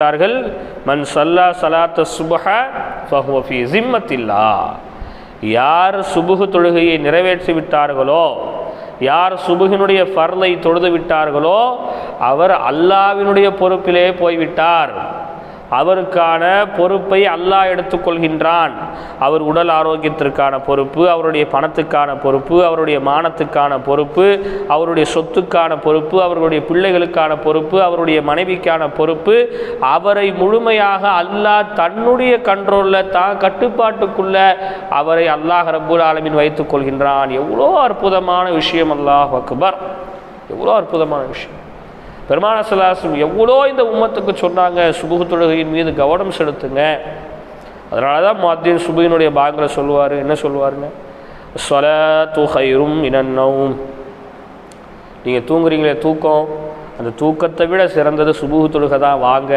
மன் ஸல்லா ஸலாத்த சுப்ஹ ஃபஹுவ ஃபீ ஸிம்மத்தில்லாஹ். யார் சுபுஹ் தொழுகையை நிறைவேற்றி விட்டார்களோ, யார் சுபுகினுடைய ஃபர்லை தொழுது விட்டார்களோ அவர் அல்லாஹ்வினுடைய பொறுப்பிலே போய்விட்டார். அவருக்கான பொறுப்பை அல்லாஹ் எடுத்துக்கொள்கின்றான். அவர் உடல் ஆரோக்கியத்திற்கான பொறுப்பு, அவருடைய பணத்துக்கான பொறுப்பு, அவருடைய மானத்துக்கான பொறுப்பு, அவருடைய சொத்துக்கான பொறுப்பு, அவர்களுடைய பிள்ளைகளுக்கான பொறுப்பு, அவருடைய மனைவிக்கான பொறுப்பு, அவரை முழுமையாக அல்லாஹ் தன்னுடைய கண்ட்ரோலில் தான் கட்டுப்பாட்டுக்குள்ள அவரை அல்லாஹ் ரப்புல் ஆலமீன் வைத்துக் கொள்கின்றான். எவ்வளோ அற்புதமான விஷயம்! அல்லாஹ் அக்பர்! எவ்வளோ அற்புதமான விஷயம்! பெருமானார் ஸல்லல்லாஹு அலைஹி வஸல்லம் எவ்வளோ இந்த உம்மத்துக்கு சொன்னாங்க, சுபுஹ் தொழுகையின் மீது கவனம் செலுத்துங்க. அதனால தான் முஅத்தின் சுபுஹினுடைய பாங்கல சொல்லுவார். என்ன சொல்லுவாருங்க? ஸலாத்து கைரும் மினன் நௌம். நீங்கள் தூங்குறீங்களே தூக்கம், அந்த தூக்கத்தை விட சிறந்தது சுபுஹ் தொழுகை தான். வாங்க